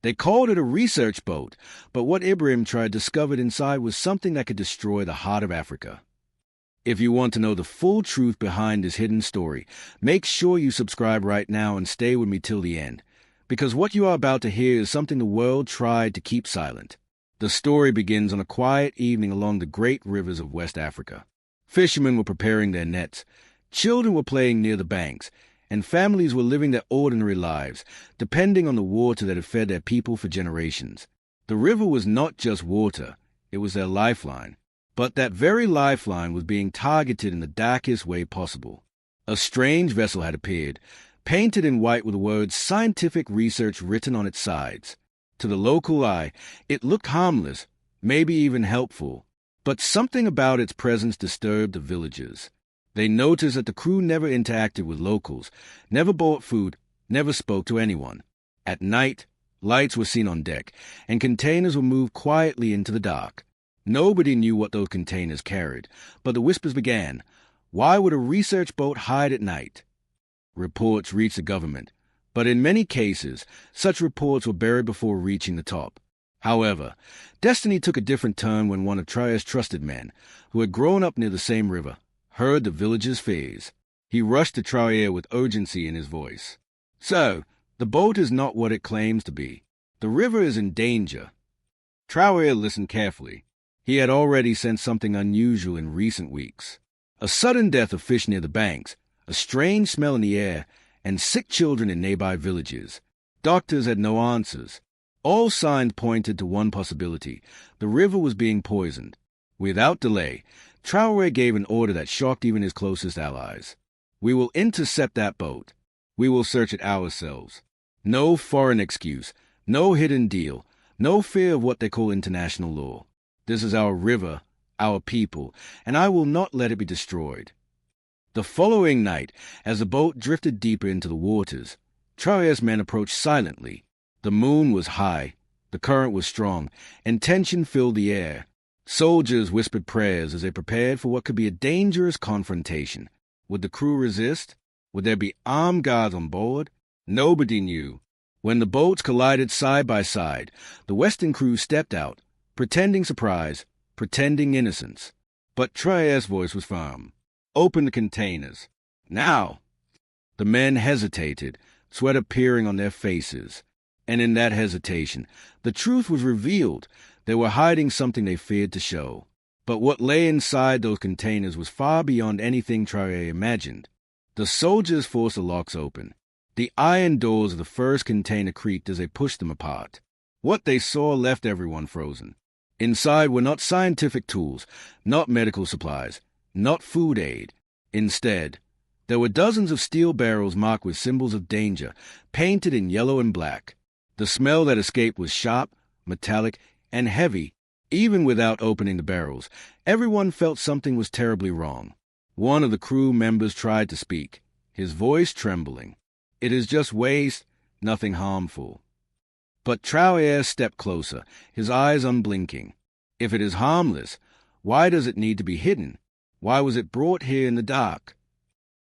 They called it a research boat, but what Ibrahim tried discovered inside was something that could destroy the heart of Africa. If you want to know the full truth behind this hidden story, make sure you subscribe right now and stay with me till the end, because what you are about to hear is something the world tried to keep silent. The story begins on a quiet evening along the great rivers of West Africa. Fishermen were preparing their nets, children were playing near the banks, and families were living their ordinary lives, depending on the water that had fed their people for generations. The river was not just water, it was their lifeline. But that very lifeline was being targeted in the darkest way possible. A strange vessel had appeared, painted in white with the words scientific research written on its sides. To the local eye, it looked harmless, maybe even helpful. But something about its presence disturbed the villagers. They noticed that the crew never interacted with locals, never bought food, never spoke to anyone. At night, lights were seen on deck, and containers were moved quietly into the dark. Nobody knew what those containers carried, but the whispers began. Why would a research boat hide at night? Reports reached the government, but in many cases, such reports were buried before reaching the top. However, destiny took a different turn when one of Traore's trusted men, who had grown up near the same river, heard the villagers' fears. He rushed to Traore with urgency in his voice. "Sir, the boat is not what it claims to be. The river is in danger." Traore listened carefully. He had already sensed something unusual in recent weeks. A sudden death of fish near the banks, a strange smell in the air, and sick children in nearby villages. Doctors had no answers. All signs pointed to one possibility. The river was being poisoned. Without delay, Traore gave an order that shocked even his closest allies. "We will intercept that boat. We will search it ourselves. No foreign excuse, no hidden deal, no fear of what they call international law. This is our river, our people, and I will not let it be destroyed." The following night, as the boat drifted deeper into the waters, Traore's men approached silently. The moon was high, the current was strong, and tension filled the air. Soldiers whispered prayers as they prepared for what could be a dangerous confrontation. Would the crew resist? Would there be armed guards on board? Nobody knew. When the boats collided side by side, the Western crew stepped out, pretending surprise, pretending innocence. But Traore's voice was firm. "Open the containers. Now!" The men hesitated, sweat appearing on their faces. And in that hesitation, the truth was revealed. They were hiding something they feared to show. But what lay inside those containers was far beyond anything Traore imagined. The soldiers forced the locks open. The iron doors of the first container creaked as they pushed them apart. What they saw left everyone frozen. Inside were not scientific tools, not medical supplies, not food aid. Instead, there were dozens of steel barrels marked with symbols of danger, painted in yellow and black. The smell that escaped was sharp, metallic, and heavy. Even without opening the barrels, everyone felt something was terribly wrong. One of the crew members tried to speak, his voice trembling. "It is just waste, nothing harmful." But Traore stepped closer, his eyes unblinking. "If it is harmless, why does it need to be hidden? Why was it brought here in the dark?"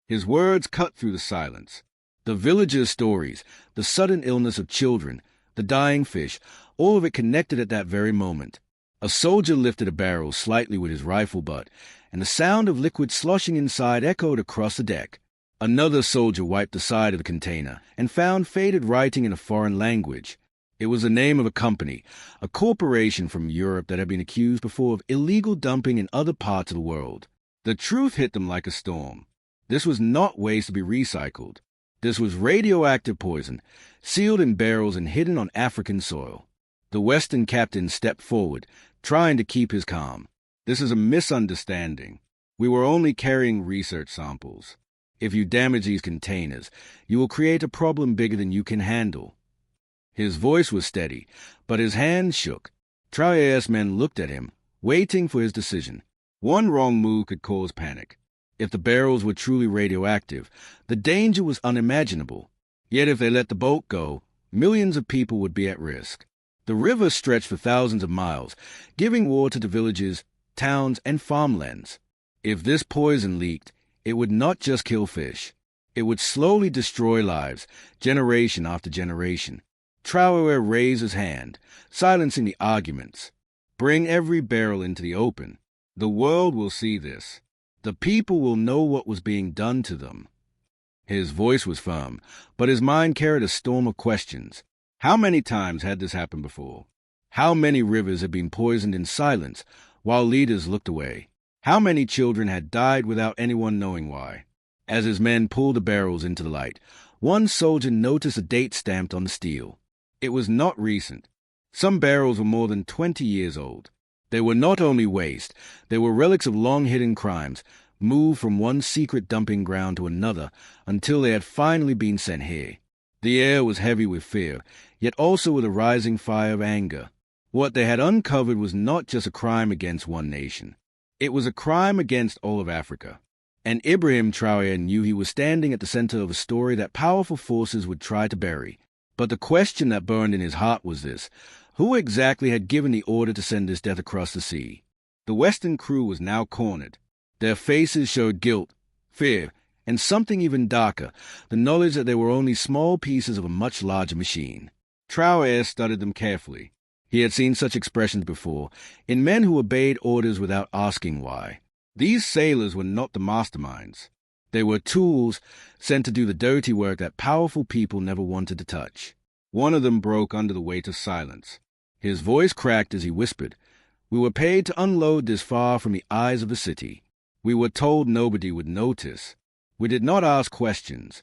His words cut through the silence. The villagers' stories, the sudden illness of children, the dying fish, all of it connected at that very moment. A soldier lifted a barrel slightly with his rifle butt, and the sound of liquid sloshing inside echoed across the deck. Another soldier wiped the side of the container and found faded writing in a foreign language. It was the name of a company, a corporation from Europe that had been accused before of illegal dumping in other parts of the world. The truth hit them like a storm. This was not waste to be recycled. This was radioactive poison, sealed in barrels and hidden on African soil. The Western captain stepped forward, trying to keep his calm. "This is a misunderstanding. We were only carrying research samples. If you damage these containers, you will create a problem bigger than you can handle." His voice was steady, but his hands shook. Traore's men looked at him, waiting for his decision. One wrong move could cause panic. If the barrels were truly radioactive, the danger was unimaginable. Yet if they let the boat go, millions of people would be at risk. The river stretched for thousands of miles, giving water to villages, towns, and farmlands. If this poison leaked, it would not just kill fish. It would slowly destroy lives, generation after generation. Traore raised his hand, silencing the arguments. Bring every barrel into the open. The world will see this. The people will know what was being done to them. His voice was firm, but his mind carried a storm of questions. How many times had this happened before? How many rivers had been poisoned in silence while leaders looked away? How many children had died without anyone knowing why? As his men pulled the barrels into the light, one soldier noticed a date stamped on the steel. It was not recent. Some barrels were more than 20 years old. They were not only waste, they were relics of long-hidden crimes, moved from one secret dumping ground to another until they had finally been sent here. The air was heavy with fear, yet also with a rising fire of anger. What they had uncovered was not just a crime against one nation. It was a crime against all of Africa. And Ibrahim Traoré knew he was standing at the center of a story that powerful forces would try to bury. But the question that burned in his heart was this: who exactly had given the order to send this death across the sea? The Western crew was now cornered. Their faces showed guilt, fear, and something even darker, the knowledge that they were only small pieces of a much larger machine. Traoré studied them carefully. He had seen such expressions before, in men who obeyed orders without asking why. These sailors were not the masterminds. They were tools sent to do the dirty work that powerful people never wanted to touch. One of them broke under the weight of silence. His voice cracked as he whispered, "We were paid to unload this far from the eyes of the city. We were told nobody would notice. We did not ask questions."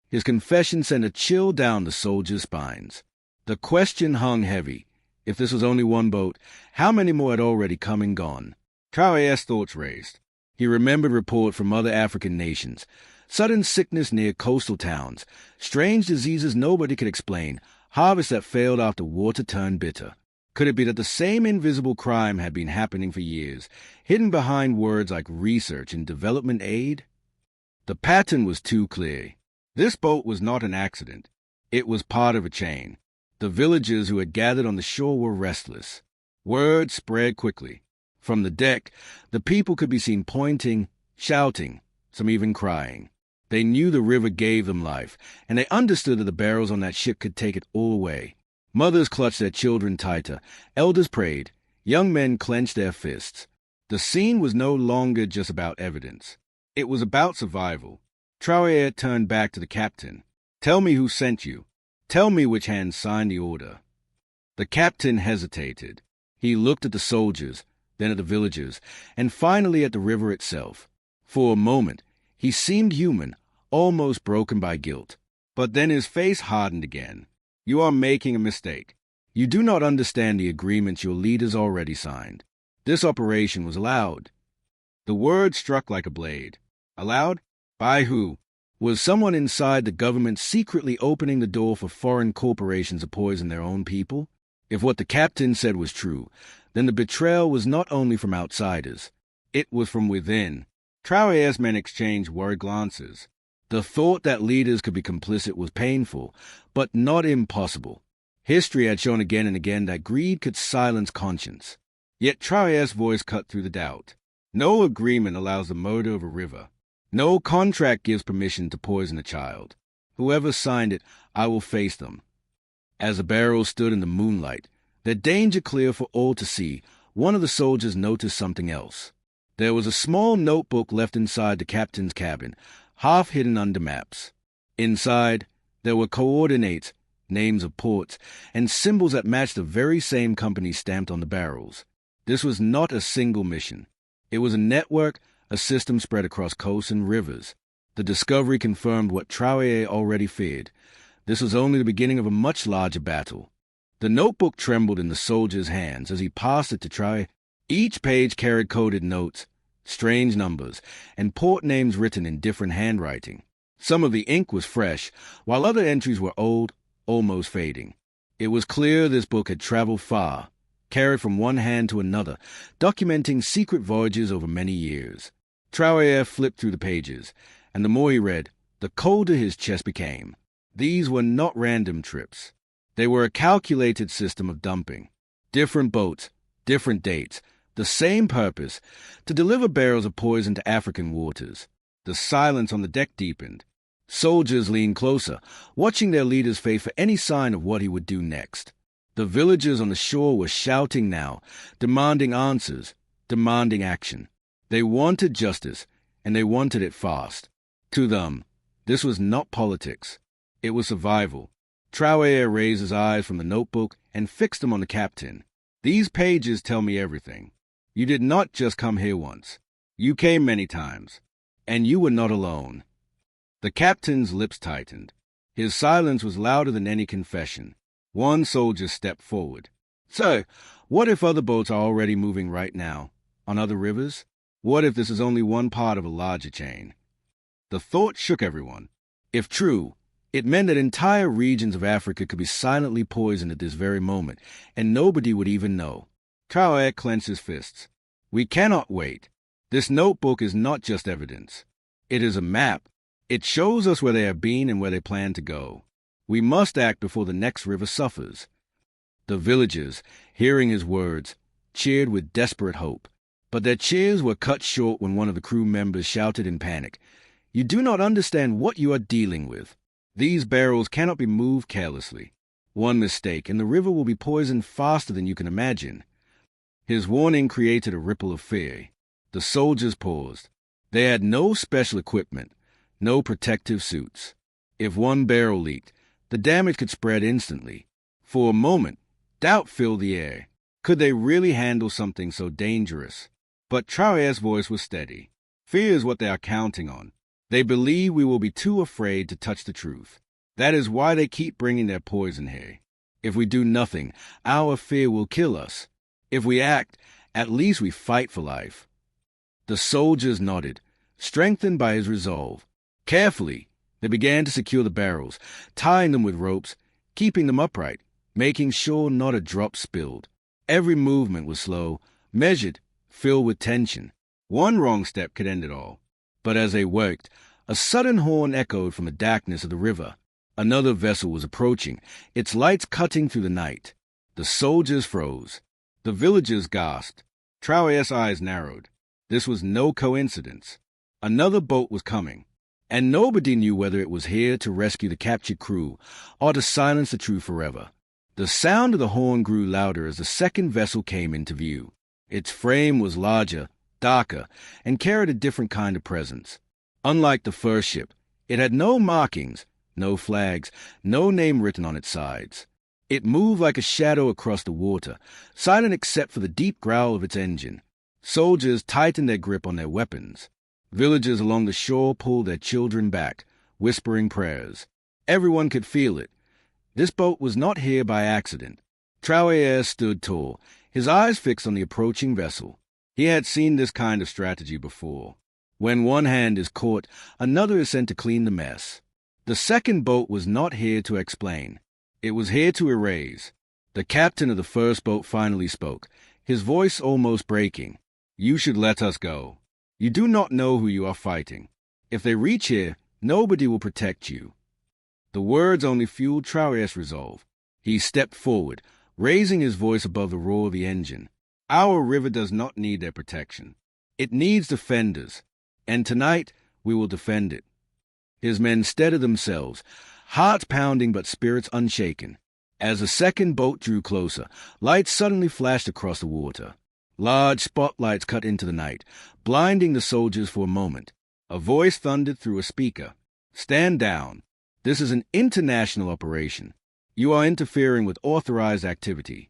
His confession sent a chill down the soldiers' spines. The question hung heavy. If this was only one boat, how many more had already come and gone? Traoré's thoughts raced. He remembered reports from other African nations. Sudden sickness near coastal towns, strange diseases nobody could explain, harvests that failed after water turned bitter. Could it be that the same invisible crime had been happening for years, hidden behind words like research and development aid? The pattern was too clear. This boat was not an accident. It was part of a chain. The villagers who had gathered on the shore were restless. Word spread quickly. From the deck, the people could be seen pointing, shouting, some even crying. They knew the river gave them life, and they understood that the barrels on that ship could take it all away. Mothers clutched their children tighter, elders prayed, young men clenched their fists. The scene was no longer just about evidence. It was about survival. Traoré turned back to the captain. "Tell me who sent you. Tell me which hand signed the order." The captain hesitated. He looked at the soldiers, then at the villagers, and finally at the river itself. For a moment, he seemed human, almost broken by guilt. But then his face hardened again. "You are making a mistake. You do not understand the agreements your leaders already signed. This operation was allowed." The word struck like a blade. Allowed? By who? Was someone inside the government secretly opening the door for foreign corporations to poison their own people? If what the captain said was true, then the betrayal was not only from outsiders. It was from within. Traoré's men exchanged worried glances. The thought that leaders could be complicit was painful, but not impossible. History had shown again and again that greed could silence conscience. Yet Traoré's voice cut through the doubt. No agreement allows the murder of a river. No contract gives permission to poison a child. Whoever signed it, I will face them. As the barrels stood in the moonlight, their danger clear for all to see, one of the soldiers noticed something else. There was a small notebook left inside the captain's cabin, half hidden under maps. Inside, there were coordinates, names of ports, and symbols that matched the very same company stamped on the barrels. This was not a single mission. It was a network, a system spread across coasts and rivers. The discovery confirmed what Traoré already feared. This was only the beginning of a much larger battle. The notebook trembled in the soldier's hands as he passed it to Traoré. Each page carried coded notes, strange numbers, and port names written in different handwriting. Some of the ink was fresh, while other entries were old, almost fading. It was clear this book had traveled far, carried from one hand to another, documenting secret voyages over many years. Traoré flipped through the pages, and the more he read, the colder his chest became. These were not random trips. They were a calculated system of dumping. Different boats, different dates, the same purpose, to deliver barrels of poison to African waters. The silence on the deck deepened. Soldiers leaned closer, watching their leader's face for any sign of what he would do next. The villagers on the shore were shouting now, demanding answers, demanding action. They wanted justice, and they wanted it fast. To them, this was not politics. It was survival. Traore raised his eyes from the notebook and fixed them on the captain. These pages tell me everything. You did not just come here once. You came many times. And you were not alone. The captain's lips tightened. His silence was louder than any confession. One soldier stepped forward. So, what if other boats are already moving right now? On other rivers? What if this is only one part of a larger chain? The thought shook everyone. If true, it meant that entire regions of Africa could be silently poisoned at this very moment, and nobody would even know. Traore clenched his fists. We cannot wait. This notebook is not just evidence. It is a map. It shows us where they have been and where they plan to go. We must act before the next river suffers. The villagers, hearing his words, cheered with desperate hope. But their cheers were cut short when one of the crew members shouted in panic, "You do not understand what you are dealing with. These barrels cannot be moved carelessly. One mistake, and the river will be poisoned faster than you can imagine." His warning created a ripple of fear. The soldiers paused. They had no special equipment, no protective suits. If one barrel leaked, the damage could spread instantly. For a moment, doubt filled the air. Could they really handle something so dangerous? But Traore's voice was steady. Fear is what they are counting on. They believe we will be too afraid to touch the truth. That is why they keep bringing their poison here. If we do nothing, our fear will kill us. If we act, at least we fight for life. The soldiers nodded, strengthened by his resolve. Carefully, they began to secure the barrels, tying them with ropes, keeping them upright, making sure not a drop spilled. Every movement was slow, measured, filled with tension. One wrong step could end it all. But as they worked, a sudden horn echoed from the darkness of the river. Another vessel was approaching, its lights cutting through the night. The soldiers froze. The villagers gasped. Traore's eyes narrowed. This was no coincidence. Another boat was coming, and nobody knew whether it was here to rescue the captured crew or to silence the truth forever. The sound of the horn grew louder as the second vessel came into view. Its frame was larger, darker, and carried a different kind of presence. Unlike the first ship, it had no markings, no flags, no name written on its sides. It moved like a shadow across the water, silent except for the deep growl of its engine. Soldiers tightened their grip on their weapons. Villagers along the shore pulled their children back, whispering prayers. Everyone could feel it. This boat was not here by accident. Traore stood tall, his eyes fixed on the approaching vessel. He had seen this kind of strategy before. When one hand is caught, another is sent to clean the mess. The second boat was not here to explain. It was here to erase. The captain of the first boat finally spoke, his voice almost breaking. "You should let us go. You do not know who you are fighting. If they reach here, nobody will protect you." The words only fueled Traore's resolve. He stepped forward, raising his voice above the roar of the engine. "Our river does not need their protection. It needs defenders, and tonight we will defend it." His men steadied themselves, hearts pounding but spirits unshaken. As the second boat drew closer, lights suddenly flashed across the water. Large spotlights cut into the night, blinding the soldiers for a moment. A voice thundered through a speaker. "Stand down. This is an international operation. You are interfering with authorized activity."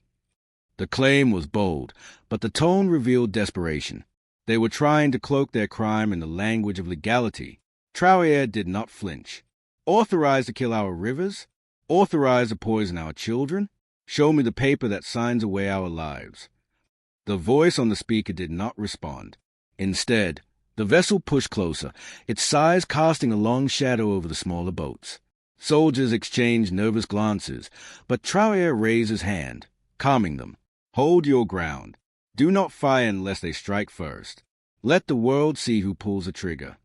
The claim was bold, but the tone revealed desperation. They were trying to cloak their crime in the language of legality. Traore did not flinch. "Authorized to kill our rivers? Authorized to poison our children? Show me the paper that signs away our lives." The voice on the speaker did not respond. Instead, the vessel pushed closer, its size casting a long shadow over the smaller boats. Soldiers exchanged nervous glances, but Traore raised his hand, calming them. "Hold your ground. Do not fire unless they strike first. Let the world see who pulls the trigger."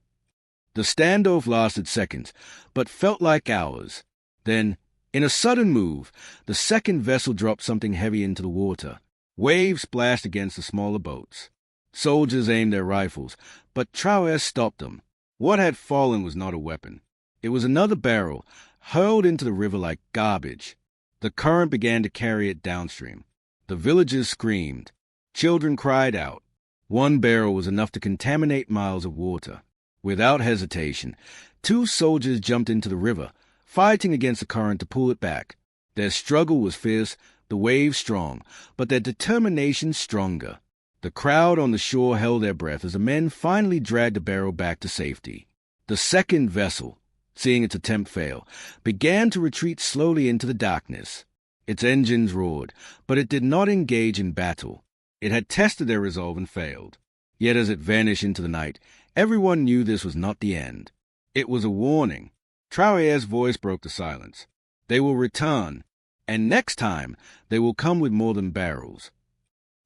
The standoff lasted seconds, but felt like hours. Then, in a sudden move, the second vessel dropped something heavy into the water. Waves splashed against the smaller boats. Soldiers aimed their rifles, but Traore stopped them. What had fallen was not a weapon. It was another barrel, hurled into the river like garbage. The current began to carry it downstream. The villagers screamed. Children cried out. One barrel was enough to contaminate miles of water. Without hesitation, 2 soldiers jumped into the river, fighting against the current to pull it back. Their struggle was fierce, the waves strong, but their determination stronger. The crowd on the shore held their breath as the men finally dragged the barrel back to safety. The second vessel, seeing its attempt fail, began to retreat slowly into the darkness. Its engines roared, but it did not engage in battle. It had tested their resolve and failed. Yet as it vanished into the night, everyone knew this was not the end. It was a warning. Traore's voice broke the silence. They will return, and next time they will come with more than barrels.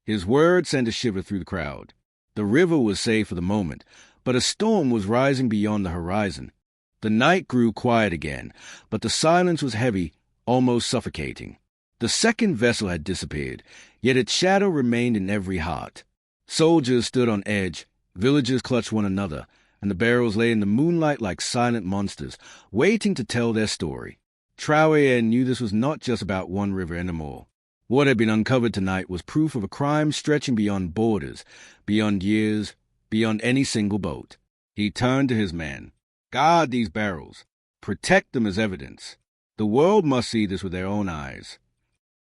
His words sent a shiver through the crowd. The river was safe for the moment, but a storm was rising beyond the horizon. The night grew quiet again, but the silence was heavy, almost suffocating. The second vessel had disappeared, yet its shadow remained in every heart. Soldiers stood on edge, villagers clutched one another, and the barrels lay in the moonlight like silent monsters, waiting to tell their story. Traore knew this was not just about one river anymore. What had been uncovered tonight was proof of a crime stretching beyond borders, beyond years, beyond any single boat. He turned to his men. Guard these barrels. Protect them as evidence. The world must see this with their own eyes.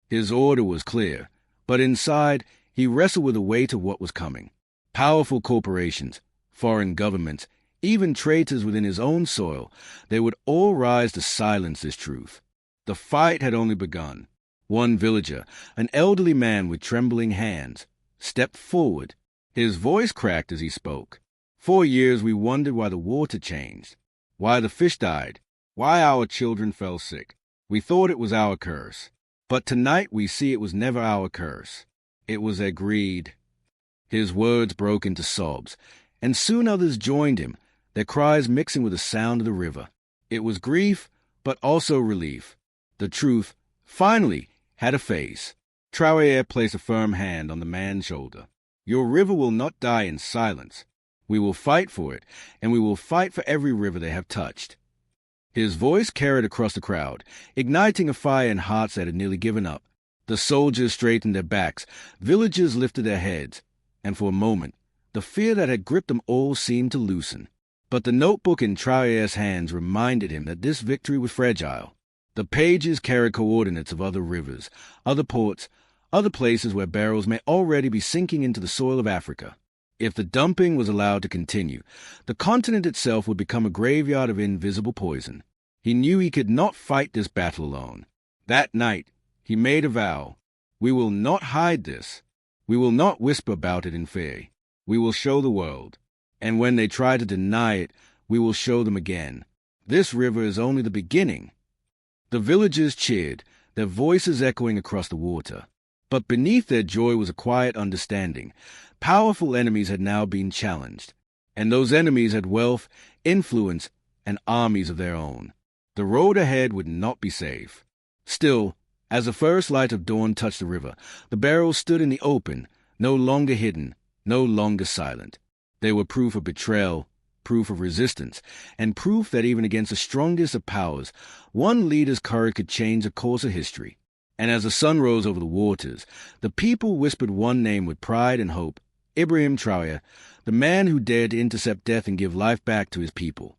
His order was clear, but inside he wrestled with the weight of what was coming. Powerful corporations, foreign governments, even traitors within his own soil, they would all rise to silence this truth. The fight had only begun. One villager, an elderly man with trembling hands, stepped forward. His voice cracked as he spoke. For years we wondered why the water changed, why the fish died, why our children fell sick. We thought it was our curse. But tonight we see it was never our curse. It was their greed. His words broke into sobs, and soon others joined him, their cries mixing with the sound of the river. It was grief, but also relief. The truth, finally, had a face. Traore placed a firm hand on the man's shoulder. Your river will not die in silence. We will fight for it, and we will fight for every river they have touched. His voice carried across the crowd, igniting a fire in hearts that had nearly given up. The soldiers straightened their backs, villagers lifted their heads, and for a moment, the fear that had gripped them all seemed to loosen. But the notebook in Traore's hands reminded him that this victory was fragile. The pages carried coordinates of other rivers, other ports, other places where barrels may already be sinking into the soil of Africa. If the dumping was allowed to continue, the continent itself would become a graveyard of invisible poison. He knew he could not fight this battle alone. That night, he made a vow. We will not hide this. We will not whisper about it in fear. We will show the world. And when they try to deny it, we will show them again. This river is only the beginning. The villagers cheered, their voices echoing across the water. But beneath their joy was a quiet understanding. Powerful enemies had now been challenged, and those enemies had wealth, influence, and armies of their own. The road ahead would not be safe. Still, as the first light of dawn touched the river, the barrels stood in the open, no longer hidden, no longer silent. They were proof of betrayal, proof of resistance, and proof that even against the strongest of powers, one leader's courage could change the course of history. And as the sun rose over the waters, the people whispered one name with pride and hope: Ibrahim Traoré, the man who dared to intercept death and give life back to his people.